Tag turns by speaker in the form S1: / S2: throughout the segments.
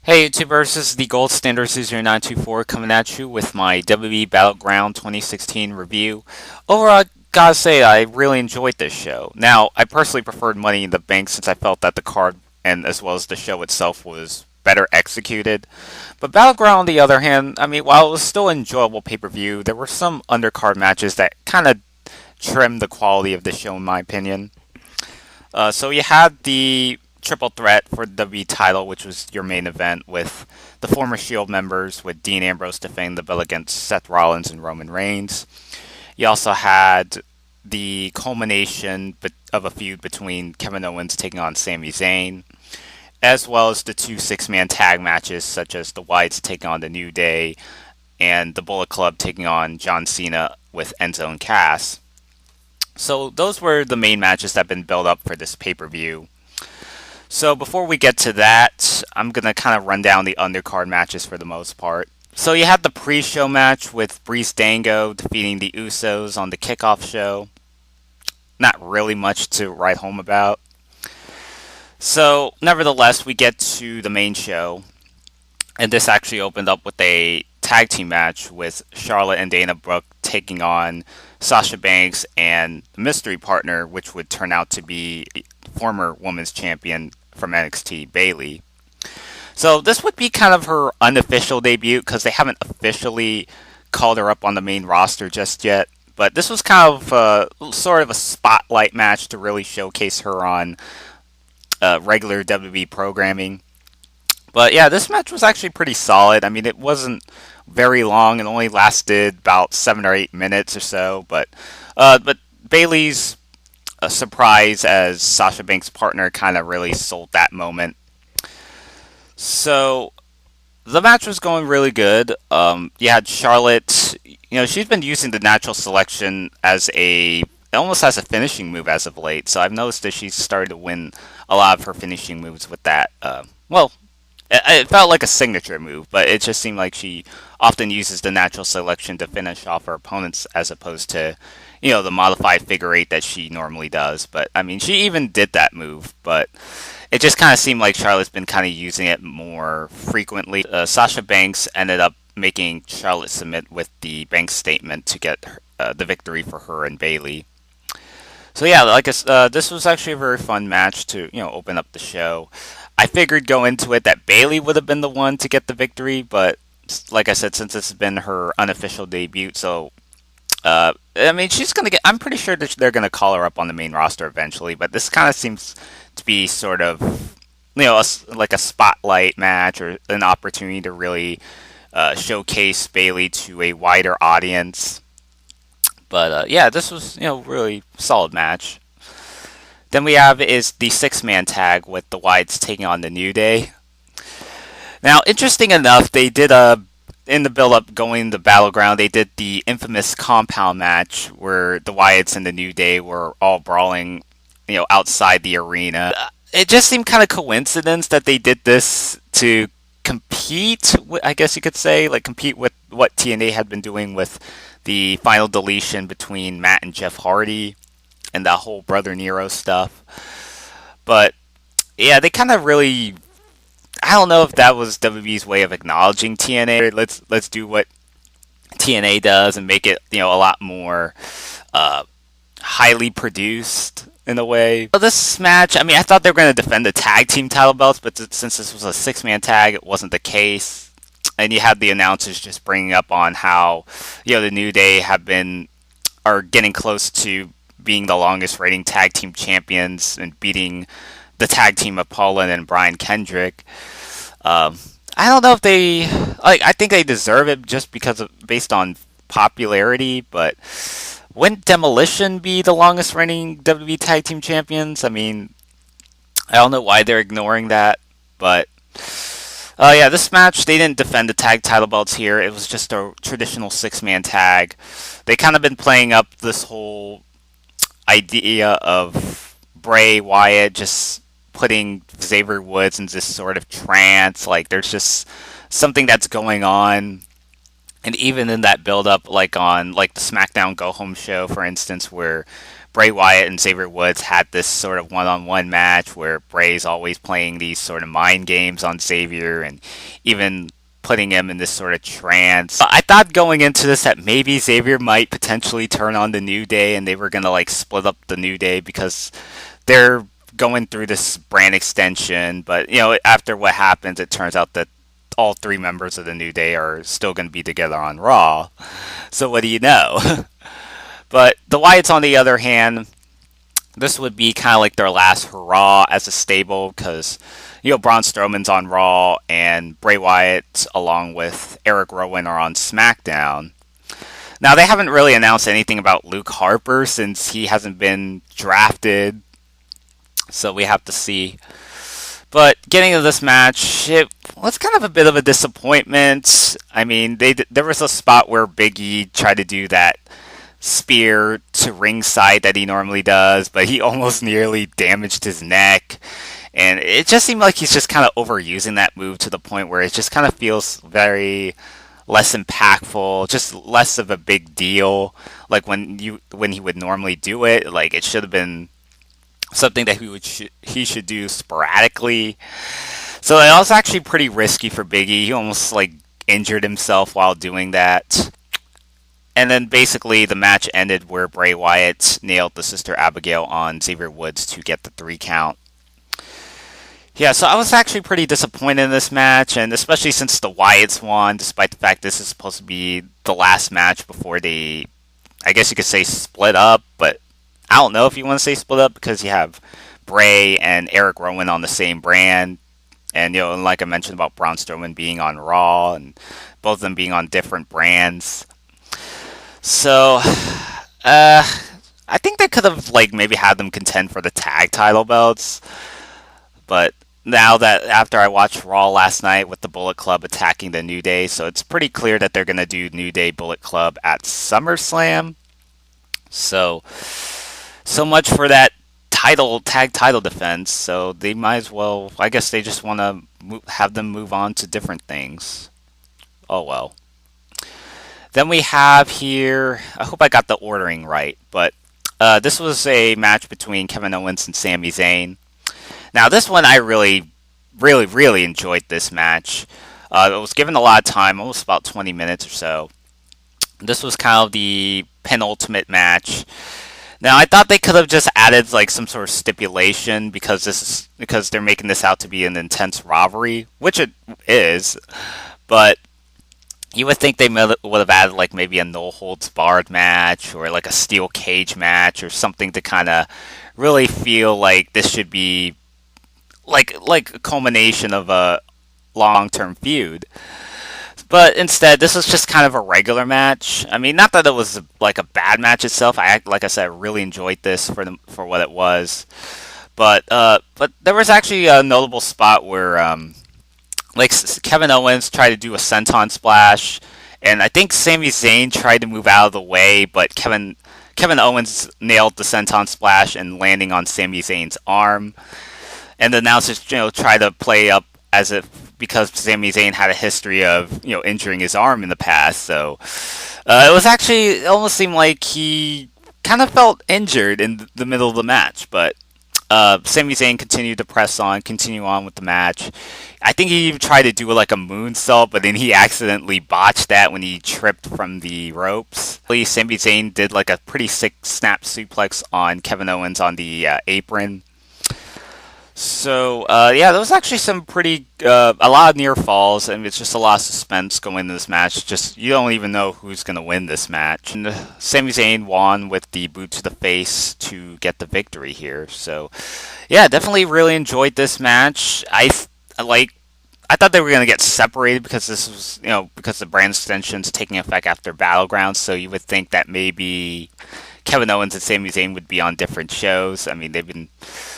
S1: Hey YouTubers, this is the Gold Standard 0924 coming at you with my WWE Battleground 2016 review. Overall, I gotta say I really enjoyed this show. Now, I personally preferred Money in the Bank since I felt that the card and as well as the show itself was better executed. But Battleground, on the other hand, I mean, while it was still an enjoyable pay-per-view, there were some undercard matches that kind of trimmed the quality of the show in my opinion. So you had the triple threat for the WWE title, which was your main event with the former Shield members, with Dean Ambrose defending the belt against Seth Rollins and Roman Reigns. You also had the culmination of a feud between Kevin Owens taking on Sami Zayn, as well as the two six-man tag matches, such as the Wyatts taking on the New Day and the Bullet Club taking on John Cena with Enzo and Cass. So those were the main matches that have been built up for this pay-per-view. So before we get to that, I'm going to kind of run down the undercard matches for the most part. So you had the pre-show match with Breeze Dango defeating the Usos on the kickoff show. Not really much to write home about. So nevertheless, we get to the main show. And this actually opened up with a tag team match with Charlotte and Dana Brooke taking on Sasha Banks and the mystery partner, which would turn out to be former women's champion from NXT, Bayley. So this would be kind of her unofficial debut because they haven't officially called her up on the main roster just yet. But this was kind of sort of a spotlight match to really showcase her on regular WWE programming. But yeah, this match was actually pretty solid. I mean, it wasn't very long. It only lasted about 7 or 8 minutes or so. But Bayley's surprise as Sasha Banks' partner kind of really sold that moment. So the match was going really good. You had Charlotte. She's been using the natural selection as almost as a finishing move as of late. So I've noticed that she's started to win a lot of her finishing moves with that. It felt like a signature move, but it just seemed like she often uses the natural selection to finish off her opponents as opposed to, the modified figure eight that she normally does. But, I mean, she even did that move, but it just kind of seemed like Charlotte's been kind of using it more frequently. Sasha Banks ended up making Charlotte submit with the Banks statement to get the victory for her and Bayley. So yeah, this was actually a very fun match to open up the show. I figured going into it that Bayley would have been the one to get the victory, but like I said, since this has been her unofficial debut, so I mean she's gonna get. I'm pretty sure that they're gonna call her up on the main roster eventually, but this kind of seems to be sort of like a spotlight match or an opportunity to really showcase Bayley to a wider audience. But yeah, this was really solid match. Then we have is the six-man tag with the Wyatts taking on the New Day. Now, interesting enough, they did in the build-up going to Battleground, they did the infamous compound match where the Wyatts and the New Day were all brawling, outside the arena. It just seemed kind of coincidence that they did this to compete, I guess you could say, like compete with what TNA had been doing with the final deletion between Matt and Jeff Hardy and that whole Brother Nero stuff. But yeah, they kind of really, I don't know if that was WWE's way of acknowledging TNA. Let's do what TNA does and make it a lot more highly produced in a way. But this match, I mean, I thought they were going to defend the tag team title belts, but since this was a six-man tag, it wasn't the case. And you had the announcers just bringing up on how the New Day are getting close to being the longest reigning tag team champions and beating the tag team of Paul and Brian Kendrick. I don't know if I think they deserve it just based on popularity, but wouldn't Demolition be the longest reigning WWE tag team champions? I mean, I don't know why they're ignoring that, but yeah, this match, they didn't defend the tag title belts here. It was just a traditional six-man tag. They kind of been playing up this whole idea of Bray Wyatt just putting Xavier Woods in this sort of trance. Like, there's just something that's going on. And even in that build-up, like on the SmackDown Go Home show, for instance, where Bray Wyatt and Xavier Woods had this sort of one-on-one match where Bray's always playing these sort of mind games on Xavier and even putting him in this sort of trance. I thought going into this that maybe Xavier might potentially turn on the New Day and they were going to like split up the New Day because they're going through this brand extension. But, after what happens, it turns out that all three members of the New Day are still going to be together on Raw. So what do you know? But the Wyatts, on the other hand, this would be kind of like their last hurrah as a stable because, Braun Strowman's on Raw and Bray Wyatt, along with Eric Rowan, are on SmackDown. Now, they haven't really announced anything about Luke Harper since he hasn't been drafted, so we have to see. But getting to this match, it was kind of a bit of a disappointment. I mean, there was a spot where Big E tried to do that spear to ringside that he normally does, but he almost nearly damaged his neck. And it just seemed like he's just kind of overusing that move to the point where it just kind of feels very less impactful, just less of a big deal. Like when he would normally do it, like it should have been something that he should do sporadically. So it was actually pretty risky for Big E. He almost like injured himself while doing that. And then basically the match ended where Bray Wyatt nailed the Sister Abigail on Xavier Woods to get the 3 count. Yeah, so I was actually pretty disappointed in this match, and especially since the Wyatts won, despite the fact this is supposed to be the last match before they, I guess you could say, split up, but I don't know if you want to say split up because you have Bray and Eric Rowan on the same brand, and like I mentioned about Braun Strowman being on Raw, and both of them being on different brands. So, I think they could have maybe had them contend for the tag title belts, but now that after I watched Raw last night with the Bullet Club attacking the New Day, so it's pretty clear that they're going to do New Day Bullet Club at SummerSlam. So much for that tag title defense. So they might as well, I guess they just want to have them move on to different things. Oh well. Then we have here, I hope I got the ordering right, but this was a match between Kevin Owens and Sami Zayn. Now, this one I really, really, really enjoyed this match. It was given a lot of time, almost about 20 minutes or so. This was kind of the penultimate match. Now, I thought they could have just added some sort of stipulation because they're making this out to be an intense rivalry, which it is. But you would think they would have added maybe a no holds barred match or a steel cage match or something to kind of really feel like this should be like a culmination of a long-term feud. But instead, this was just kind of a regular match. I mean, not that it was a bad match itself. Like I said, I really enjoyed this for what it was. But there was actually a notable spot where Kevin Owens tried to do a senton splash, and I think Sami Zayn tried to move out of the way, but Kevin Owens nailed the senton splash and landing on Sami Zayn's arm. And the announcers, try to play up as if because Sami Zayn had a history of, injuring his arm in the past. So it almost seemed like he kind of felt injured in the middle of the match. But Sami Zayn continued to continue on with the match. I think he even tried to do a moonsault, but then he accidentally botched that when he tripped from the ropes. Sami Zayn did a pretty sick snap suplex on Kevin Owens on the apron. So, there was actually some a lot of near falls, and it's just a lot of suspense going into this match. Just, you don't even know who's going to win this match. And Sami Zayn won with the boot to the face to get the victory here. So, yeah, definitely really enjoyed this match. I thought they were going to get separated because this was, because the brand extension's taking effect after Battleground, so you would think that maybe Kevin Owens and Sami Zayn would be on different shows. I mean, they've been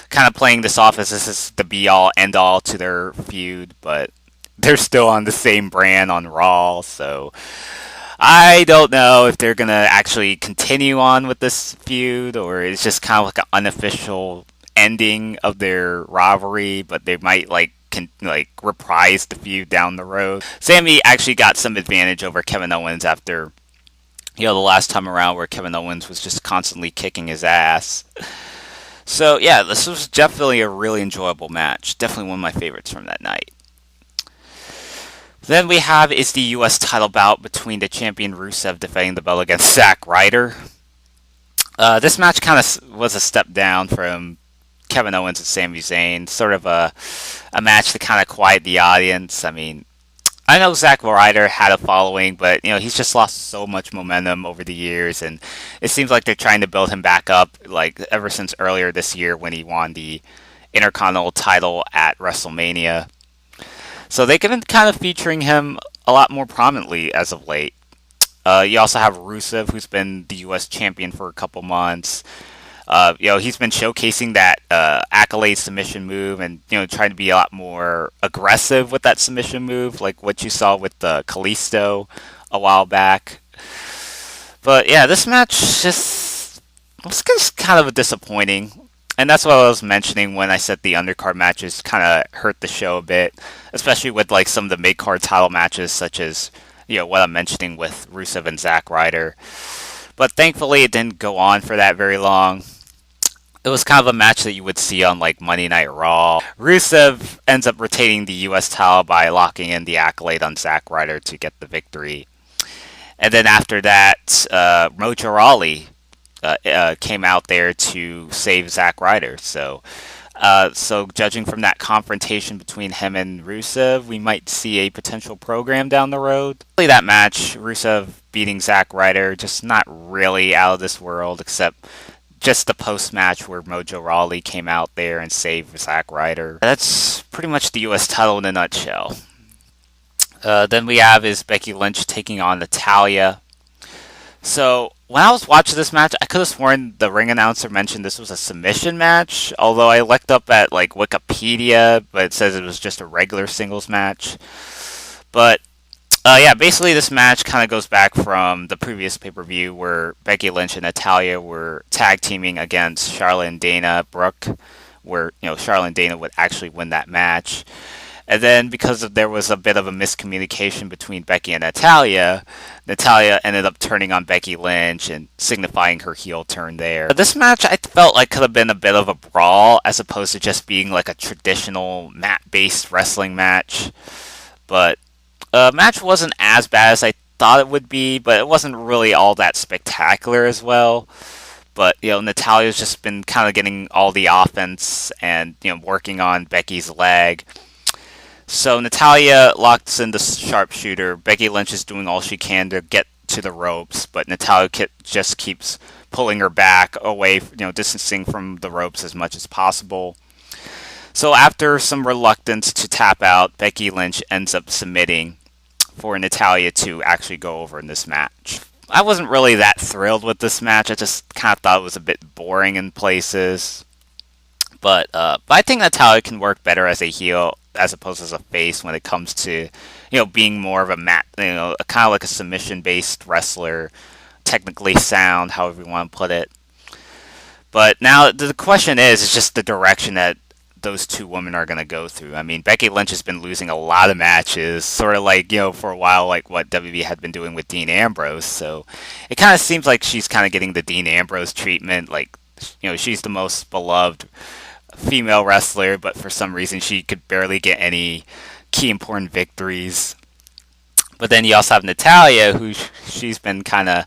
S1: kind of playing this off as this is the be-all, end-all to their feud, but they're still on the same brand on Raw, so I don't know if they're going to actually continue on with this feud, or it's just kind of an unofficial ending of their rivalry, but they might reprise the feud down the road. Sami actually got some advantage over Kevin Owens after the last time around where Kevin Owens was just constantly kicking his ass. So yeah, this was definitely a really enjoyable match. Definitely one of my favorites from that night. Then we have is the U.S. title bout between the champion Rusev defending the belt against Zack Ryder. This match kind of was a step down from Kevin Owens and Sami Zayn. Sort of a match to kind of quiet the audience. I mean, I know Zack Ryder had a following, but he's just lost so much momentum over the years, and it seems like they're trying to build him back up. Like ever since earlier this year when he won the Intercontinental title at WrestleMania, so they've been kind of featuring him a lot more prominently as of late. You also have Rusev, who's been the U.S. champion for a couple months. He's been showcasing that accolade submission move, and trying to be a lot more aggressive with that submission move, like what you saw with the Kalisto a while back. But yeah, this match was kind of disappointing, and that's what I was mentioning when I said the undercard matches kind of hurt the show a bit, especially with like some of the mid card title matches, such as what I'm mentioning with Rusev and Zack Ryder. But thankfully, it didn't go on for that very long. It was kind of a match that you would see on like Monday Night Raw. Rusev ends up retaining the U.S. title by locking in the accolade on Zack Ryder to get the victory. And then after that, Mojo Rawley came out there to save Zack Ryder. So judging from that confrontation between him and Rusev, we might see a potential program down the road. Really, that match, Rusev beating Zack Ryder, just not really out of this world, except just the post-match where Mojo Rawley came out there and saved Zack Ryder. That's pretty much the U.S. title in a nutshell. Then we have is Becky Lynch taking on Natayla. So when I was watching this match, I could have sworn the ring announcer mentioned this was a submission match, although I looked up at like Wikipedia, but it says it was just a regular singles match. But yeah, basically this match kind of goes back from the previous pay-per-view where Becky Lynch and Natayla were tag teaming against Charlotte and Dana Brooke, where Charlotte and Dana would actually win that match. And then because there was a bit of a miscommunication between Becky and Natayla ended up turning on Becky Lynch and signifying her heel turn there. This match I felt like could have been a bit of a brawl as opposed to just being like a traditional mat-based wrestling match. But match wasn't as bad as I thought it would be, but it wasn't really all that spectacular as well. But Natalia's just been kind of getting all the offense and working on Becky's leg. So Natayla locks in the sharpshooter. Becky Lynch is doing all she can to get to the ropes, but Natayla just keeps pulling her back away, distancing from the ropes as much as possible. So after some reluctance to tap out, Becky Lynch ends up submitting for Natayla to actually go over in this match. I wasn't really that thrilled with this match. I just kind of thought it was a bit boring in places. But I think Natayla can work better as a heel as opposed to as a face when it comes to being more of a kind of like a submission based wrestler, technically sound, however you want to put it. But now the question is just the direction that those two women are going to go through. I mean, Becky Lynch has been losing a lot of matches, sort of like for a while, like what WWE had been doing with Dean Ambrose. So it kind of seems like she's kind of getting the Dean Ambrose treatment. Like she's the most beloved female wrestler, but for some reason she could barely get any key important victories. But then you also have Natayla, who she's been kind of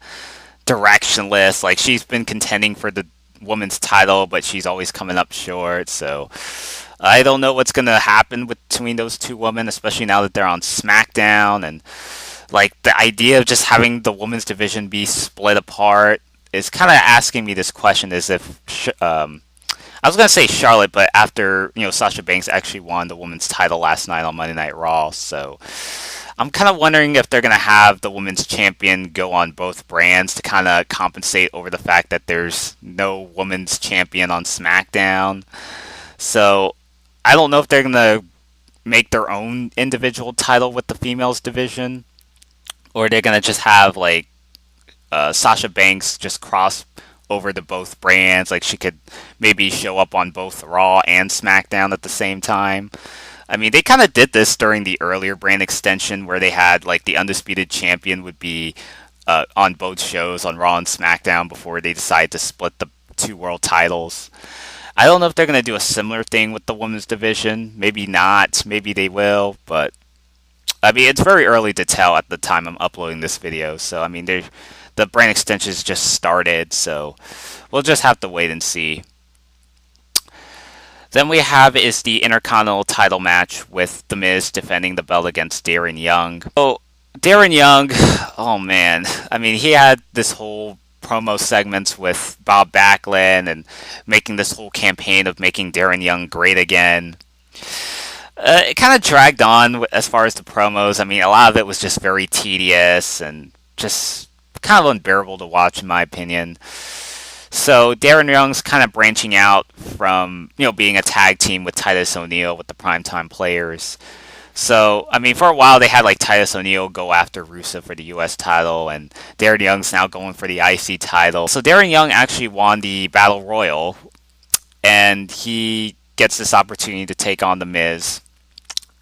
S1: directionless. Like she's been contending for the women's title, but she's always coming up short. So I don't know what's going to happen between those two women, especially now that they're on SmackDown. And like the idea of just having the women's division be split apart is kind of asking me this question: is if I was going to say Charlotte, but after, Sasha Banks actually won the women's title last night on Monday Night Raw. So I'm kind of wondering if they're going to have the women's champion go on both brands to kind of compensate over the fact that there's no women's champion on SmackDown. So I don't know if they're going to make their own individual title with the females division, or they're going to just have like Sasha Banks just cross over to both brands. Like she could maybe show up on both Raw and SmackDown at the same time. I mean, they kind of did this during the earlier brand extension where they had like the undisputed champion would be on both shows on Raw and SmackDown before they decide to split the two world titles. I don't know if they're going to do a similar thing with the women's division. Maybe not. Maybe they will. But I mean, it's very early to tell at the time I'm uploading this video. So I mean, the brand extensions just started. So we'll just have to wait and see. Then we have is the Intercontinental title match with The Miz defending the belt against Darren Young. So Darren Young, oh man, I mean, he had this whole promo segments with Bob Backlund and making this whole campaign of making Darren Young great again. It kind of dragged on as far as the promos. I mean, a lot of it was just very tedious and just kind of unbearable to watch, in my opinion. So Darren Young's kind of branching out from, being a tag team with Titus O'Neil with the Primetime Players. So, I mean, for a while they had like Titus O'Neil go after Rusev for the US title, and Darren Young's now going for the IC title. So Darren Young actually won the Battle Royal, and he gets this opportunity to take on The Miz,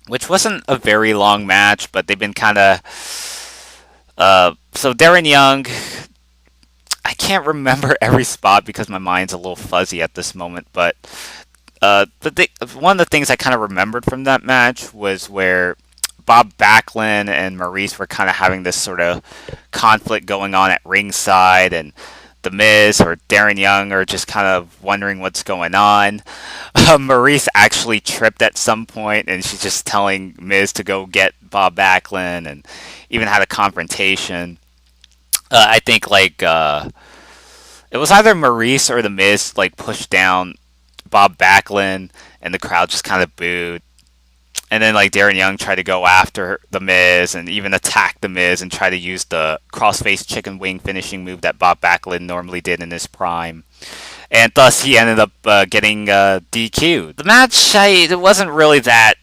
S1: which wasn't a very long match, but they've been kind of... So Darren Young... I can't remember every spot because my mind's a little fuzzy at this moment, but one of the things I kind of remembered from that match was where Bob Backlund and Maryse were kind of having this sort of conflict going on at ringside, and The Miz or Darren Young are just kind of wondering what's going on. Maryse actually tripped at some point, and she's just telling Miz to go get Bob Backlund, and even had a confrontation. I think it was either Maryse or The Miz pushed down Bob Backlund, and the crowd just kind of booed. And then Darren Young tried to go after The Miz and even attack The Miz and try to use the crossface chicken wing finishing move that Bob Backlund normally did in his prime. And thus he ended up getting DQ'd. The match, it wasn't really that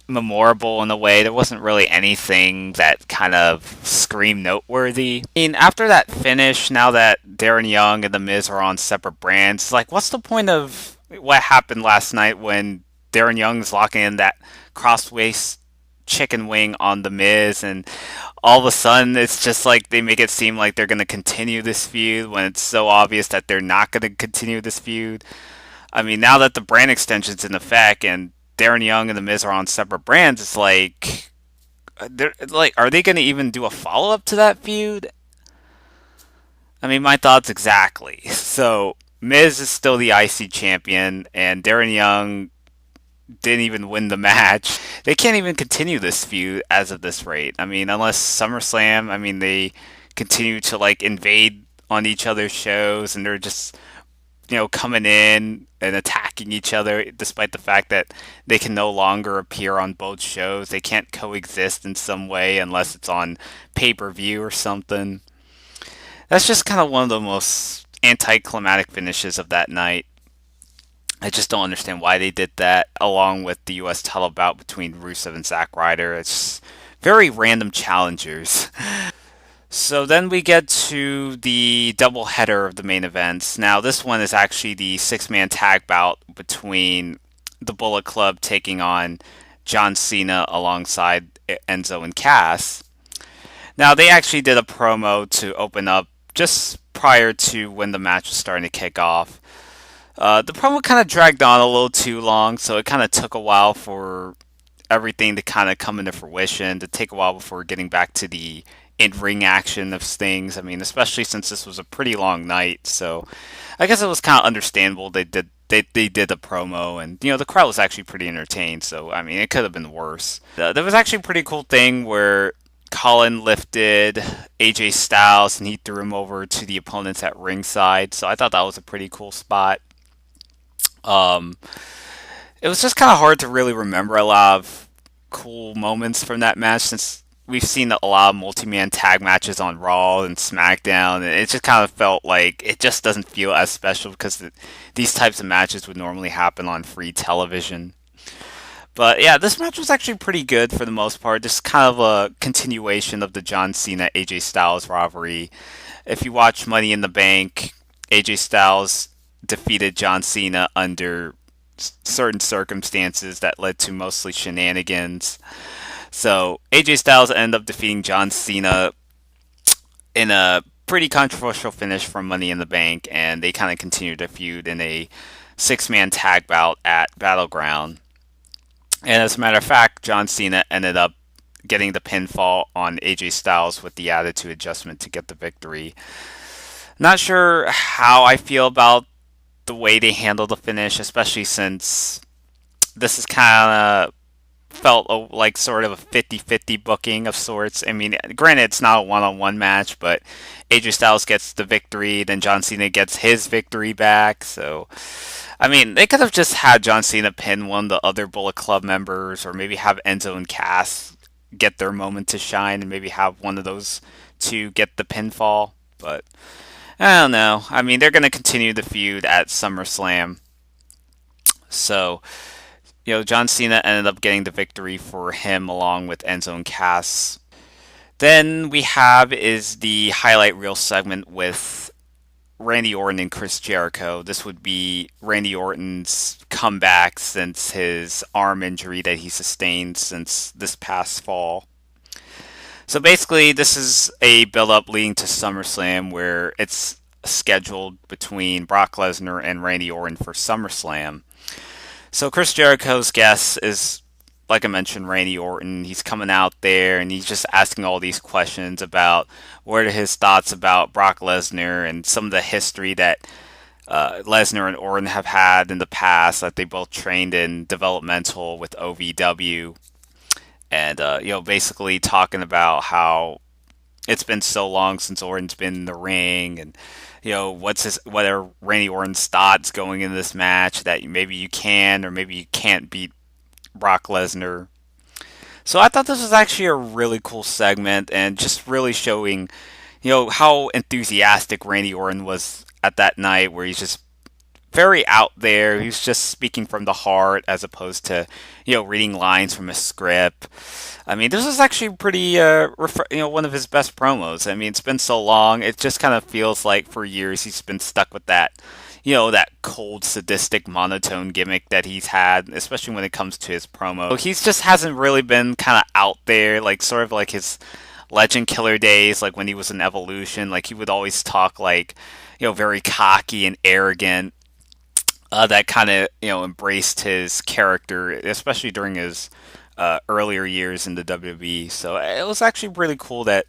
S1: memorable in a way. There wasn't really anything that kind of screamed noteworthy. I mean, after that finish, now that Darren Young and The Miz are on separate brands, what's the point of what happened last night when Darren Young's locking in that crossface chicken wing on The Miz, and all of a sudden it's just they make it seem like they're going to continue this feud when it's so obvious that they're not going to continue this feud. I mean, now that the brand extension's in effect and Darren Young and The Miz are on separate brands, it's are they going to even do a follow-up to that feud? I mean, my thoughts exactly. So, Miz is still the IC champion, and Darren Young didn't even win the match. They can't even continue this feud as of this rate. I mean, unless SummerSlam, I mean, they continue to, invade on each other's shows, and they're just... coming in and attacking each other, despite the fact that they can no longer appear on both shows. They can't coexist in some way unless it's on pay-per-view or something. That's just kind of one of the most anticlimactic finishes of that night. I just don't understand why they did that, along with the US title bout between Rusev and Zack Ryder. It's very random challengers. So then we get to the doubleheader of the main events. Now this one is actually the six-man tag bout between the Bullet Club taking on John Cena alongside Enzo and Cass. Now they actually did a promo to open up just prior to when the match was starting to kick off. The promo kind of dragged on a little too long, so it kind of took a while for everything to kind of come into fruition, to take a while before getting back to the in-ring action of things. I mean, especially since this was a pretty long night, so I guess it was kind of understandable they did a promo, and the crowd was actually pretty entertained. So I mean, it could have been worse. There was actually a pretty cool thing where Colin lifted AJ Styles and he threw him over to the opponents at ringside. So I thought that was a pretty cool spot. It was just kind of hard to really remember a lot of cool moments from that match, since we've seen a lot of multi-man tag matches on Raw and SmackDown, and it just kind of felt like it just doesn't feel as special because these types of matches would normally happen on free television. But yeah, this match was actually pretty good for the most part, just kind of a continuation of the John Cena AJ Styles rivalry. If you watch Money in the Bank, AJ Styles defeated John Cena under certain circumstances that led to mostly shenanigans. So AJ Styles ended up defeating John Cena in a pretty controversial finish from Money in the Bank, and they kind of continued their feud in a six-man tag bout at Battleground. And as a matter of fact, John Cena ended up getting the pinfall on AJ Styles with the attitude adjustment to get the victory. Not sure how I feel about the way they handled the finish, especially since this is kind of felt like sort of a 50-50 booking of sorts. I mean, granted, it's not a one-on-one match, but AJ Styles gets the victory, then John Cena gets his victory back. So, I mean, they could have just had John Cena pin one of the other Bullet Club members, or maybe have Enzo and Cass get their moment to shine, and maybe have one of those two get the pinfall. But I don't know. I mean, they're going to continue the feud at SummerSlam. So, John Cena ended up getting the victory for him along with Enzo and Cass. Then we have is the highlight reel segment with Randy Orton and Chris Jericho. This would be Randy Orton's comeback since his arm injury that he sustained since this past fall. So basically, this is a build-up leading to SummerSlam where it's scheduled between Brock Lesnar and Randy Orton for SummerSlam. So Chris Jericho's guest is, like I mentioned, Randy Orton. He's coming out there and he's just asking all these questions about what are his thoughts about Brock Lesnar and some of the history that Lesnar and Orton have had in the past, that they both trained in developmental with OVW. And, basically talking about how it's been so long since Orton's been in the ring, and what are Randy Orton's thoughts going into this match, that maybe you can or maybe you can't beat Brock Lesnar. So I thought this was actually a really cool segment, and just really showing how enthusiastic Randy Orton was at that night, where he's just very out there. He's just speaking from the heart as opposed to reading lines from a script. I mean, this is actually pretty one of his best promos. I mean, it's been so long. It just kind of feels like for years he's been stuck with that that cold, sadistic, monotone gimmick that he's had, especially when it comes to his promo. So he just hasn't really been kind of out there, like sort of like his Legend Killer days, like when he was in Evolution. Like he would always talk like very cocky and arrogant. That kind of embraced his character, especially during his earlier years in the WWE. So it was actually really cool that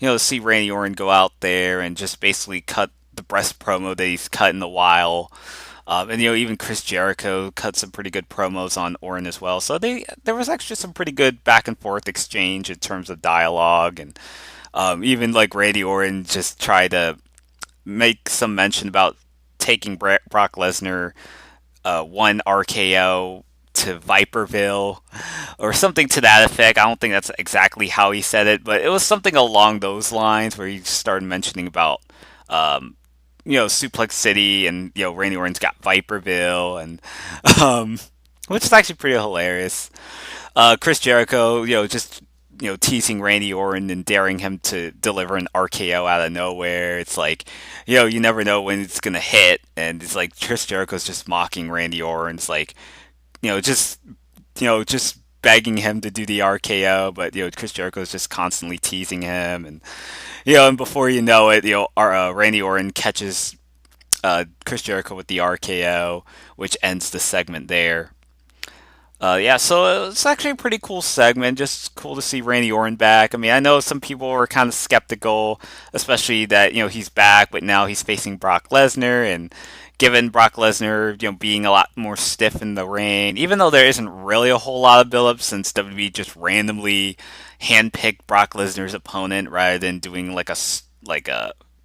S1: to see Randy Orton go out there and just basically cut the best promo that he's cut in a while. And even Chris Jericho cut some pretty good promos on Orton as well. So there was actually some pretty good back and forth exchange in terms of dialogue, and even like Randy Orton just tried to make some mention about taking Brock Lesnar one RKO to Viperville or something to that effect. I don't think that's exactly how he said it, but it was something along those lines where he started mentioning about Suplex City, and Randy Orton's got Viperville, and which is actually pretty hilarious. Chris Jericho, just teasing Randy Orton and daring him to deliver an RKO out of nowhere. It's like, you never know when it's gonna hit, and it's like Chris Jericho's just mocking Randy Orton. It's like, just begging him to do the RKO, but Chris Jericho's just constantly teasing him, and and before you know it, Randy Orton catches Chris Jericho with the RKO, which ends the segment there. So it's actually a pretty cool segment. Just cool to see Randy Orton back. I mean, I know some people were kind of skeptical, especially that he's back, but now he's facing Brock Lesnar, and given Brock Lesnar being a lot more stiff in the ring, even though there isn't really a whole lot of build-up since WWE just randomly handpicked Brock Lesnar's opponent rather than doing like a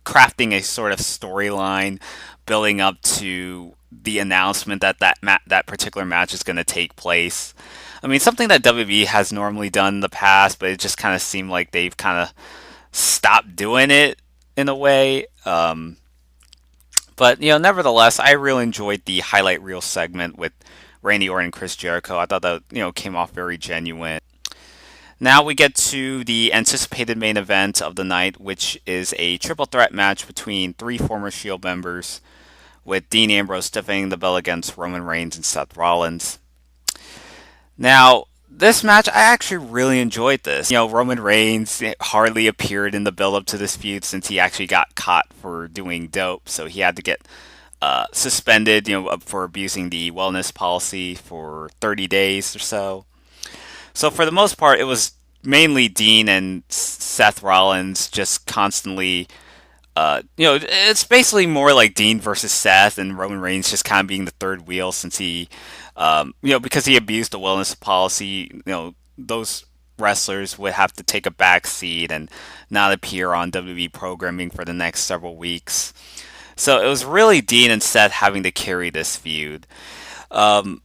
S1: crafting a sort of storyline building up to the announcement that particular match is going to take place. I mean, something that WWE has normally done in the past, but it just kind of seemed like they've kind of stopped doing it in a way. But nevertheless, I really enjoyed the highlight reel segment with Randy Orton and Chris Jericho. I thought that came off very genuine. Now we get to the anticipated main event of the night, which is a triple threat match between three former Shield members, with Dean Ambrose defending the belt against Roman Reigns and Seth Rollins. Now, This match, I actually really enjoyed this. Roman Reigns hardly appeared in the build up to this feud since he actually got caught for doing dope, so he had to get suspended, for abusing the wellness policy for 30 days or so. So for the most part, it was mainly Dean and Seth Rollins just constantly. It's basically more like Dean versus Seth, and Roman Reigns just kind of being the third wheel since he, because he abused the wellness policy. Those wrestlers would have to take a back seat and not appear on WWE programming for the next several weeks. So it was really Dean and Seth having to carry this feud. Um,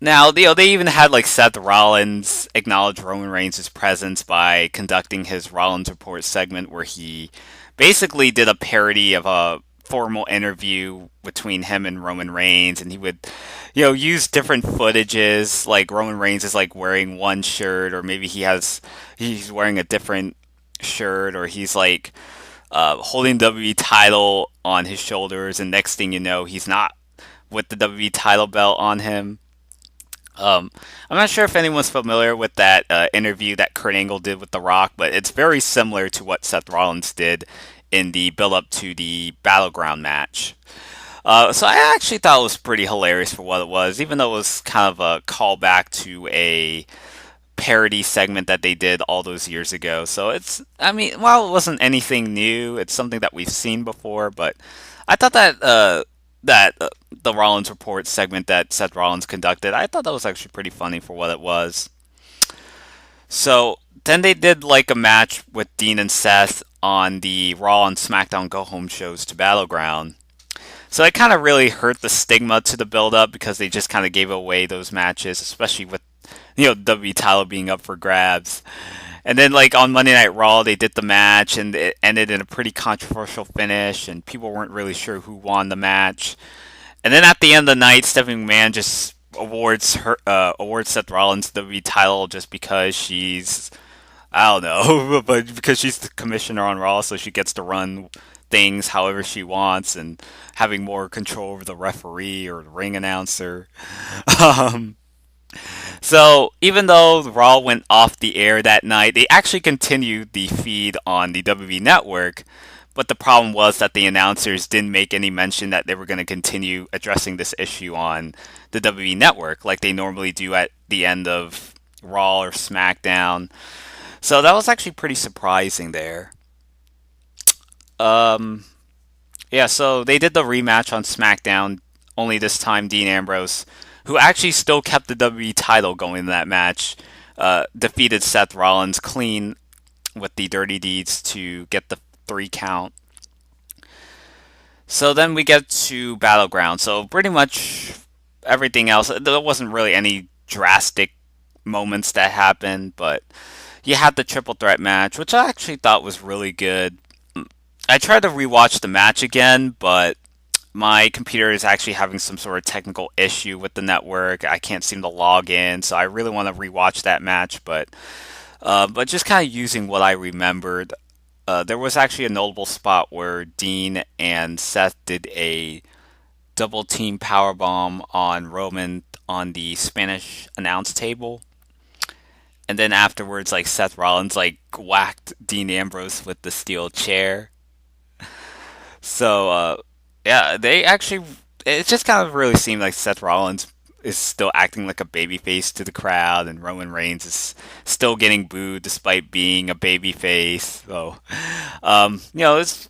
S1: Now, they even had like Seth Rollins acknowledge Roman Reigns' presence by conducting his Rollins Report segment, where he basically did a parody of a formal interview between him and Roman Reigns, and he would, use different footages. Like Roman Reigns is like wearing one shirt, or maybe he's wearing a different shirt, or he's like holding the WWE title on his shoulders, and next thing you know, he's not with the WWE title belt on him. I'm not sure if anyone's familiar with that interview that Kurt Angle did with The Rock, but it's very similar to what Seth Rollins did in the build up to the Battleground match. So I actually thought it was pretty hilarious for what it was, even though it was kind of a callback to a parody segment that they did all those years ago. So I mean, while it wasn't anything new, it's something that we've seen before, but I thought that the Rollins Report segment that Seth Rollins conducted, I thought that was actually pretty funny for what it was. So then they did like a match with Dean and Seth on the Raw and SmackDown Go Home shows to Battleground. So it kind of really hurt the stigma to the build up because they just kind of gave away those matches, especially with W title being up for grabs. And then like on Monday Night Raw, they did the match and it ended in a pretty controversial finish, and people weren't really sure who won the match. And then at the end of the night, Stephanie McMahon just awards Seth Rollins the WWE title just because she's, I don't know, but because she's the commissioner on Raw, so she gets to run things however she wants and having more control over the referee or the ring announcer. Um, so even though Raw went off the air that night, they actually continued the feed on the WWE Network. But the problem was that the announcers didn't make any mention that they were going to continue addressing this issue on the WWE Network like they normally do at the end of Raw or SmackDown. So that was actually pretty surprising there. Um, yeah, so they did the rematch on SmackDown, only this time Dean Ambrose, who actually still kept the WWE title going in that match, defeated Seth Rollins clean with the Dirty Deeds to get the 3 count. So then we get to Battleground. So pretty much everything else, there wasn't really any drastic moments that happened, but you had the triple threat match, which I actually thought was really good. I tried to rewatch the match again, but my computer is actually having some sort of technical issue with the network. I can't seem to log in, so I really want to rewatch that match. But just kind of using what I remembered, there was actually a notable spot where Dean and Seth did a double team power bomb on Roman on the Spanish announce table. And then afterwards, like Seth Rollins like whacked Dean Ambrose with the steel chair. So yeah, they actually it just kind of really seemed like Seth Rollins is still acting like a babyface to the crowd, and Roman Reigns is still getting booed despite being a babyface. So, it's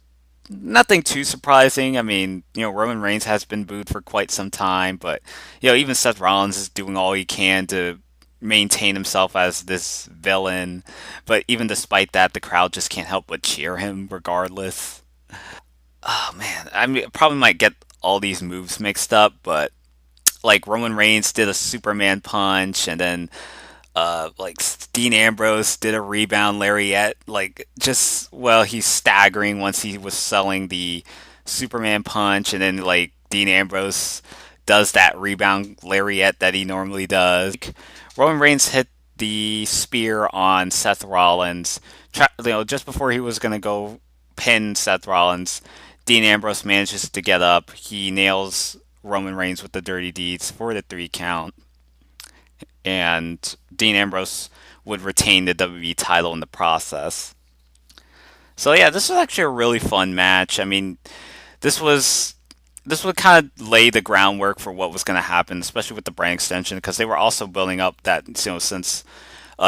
S1: nothing too surprising. I mean, Roman Reigns has been booed for quite some time, but even Seth Rollins is doing all he can to maintain himself as this villain. But even despite that, the crowd just can't help but cheer him regardless. Oh man, I mean, probably might get all these moves mixed up, but like Roman Reigns did a Superman punch, and then like Dean Ambrose did a rebound lariat. Like just he's staggering once he was selling the Superman punch, and then like Dean Ambrose does that rebound lariat that he normally does. Roman Reigns hit the spear on Seth Rollins, just before he was gonna go pin Seth Rollins. Dean Ambrose manages to get up. He nails Roman Reigns with the Dirty Deeds for the 3 count. and Dean Ambrose would retain the WWE title in the process. So yeah, this was actually a really fun match. I mean, this was this would kind of lay the groundwork for what was going to happen, especially with the brand extension, because they were also building up that since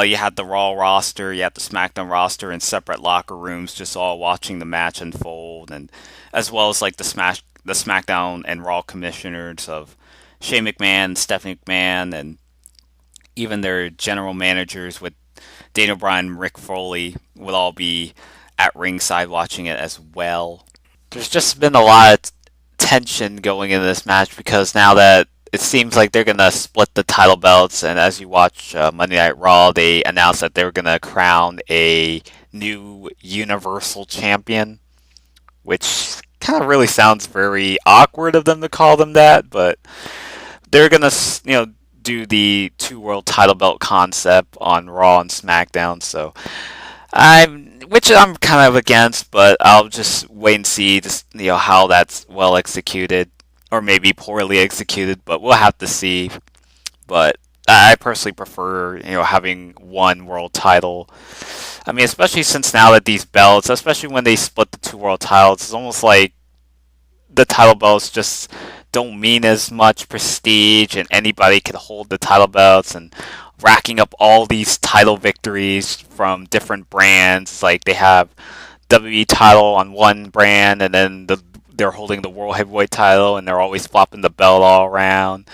S1: you had the Raw roster, you had the SmackDown roster in separate locker rooms, just all watching the match unfold, and as well as like the SmackDown and Raw commissioners of Shane McMahon, Stephanie McMahon, and even their general managers with Daniel Bryan and Rick Foley would all be at ringside watching it as well. There's just been a lot of tension going into this match because now that it seems like they're gonna split the title belts, and as you watch Monday Night Raw, they announced that they were gonna crown a new Universal Champion, which kind of really sounds very awkward of them to call them that, but they're gonna do the two world title belt concept on Raw and SmackDown. So which I'm kind of against, but I'll just wait and see just, how that's well executed or maybe poorly executed, but we'll have to see. But I personally prefer, having one world title. I mean, especially since now that these belts, especially when they split the two world titles, it's almost like the title belts just don't mean as much prestige, and anybody can hold the title belts, and racking up all these title victories from different brands. Like they have WWE title on one brand, and then they're holding the World Heavyweight title, and they're always flopping the belt all around.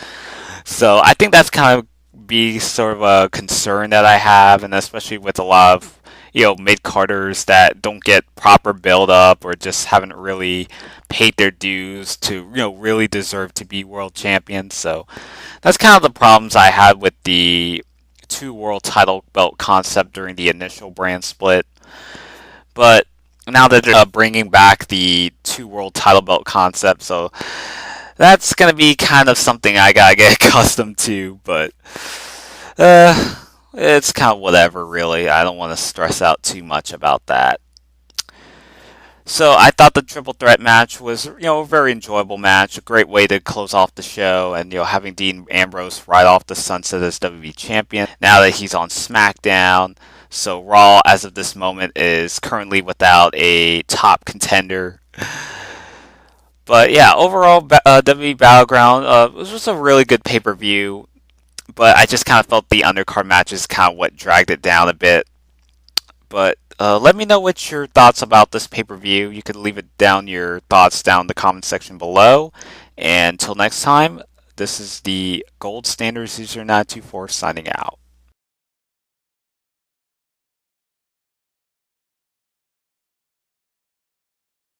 S1: So I think that's kind of be sort of a concern that I have, and especially with a lot of mid carders that don't get proper build up or just haven't really paid their dues to really deserve to be world champions. So that's kind of the problems I had with the two world title belt concept during the initial brand split. But now that they're bringing back the two world title belt concept, so that's gonna be kind of something I gotta get accustomed to. But it's kind of whatever, really. I don't want to stress out too much about that. So I thought the triple threat match was, a very enjoyable match, a great way to close off the show, and having Dean Ambrose ride off the sunset as WWE champion now that he's on SmackDown. So Raw, as of this moment, is currently without a top contender. But yeah, overall, WWE Battleground was just a really good pay-per-view. But I just kind of felt the undercard matches kind of what dragged it down a bit. But let me know what your thoughts about this pay-per-view. You could leave it down your thoughts down in the comment section below. And until next time, this is the Gold Standard User 924 signing out.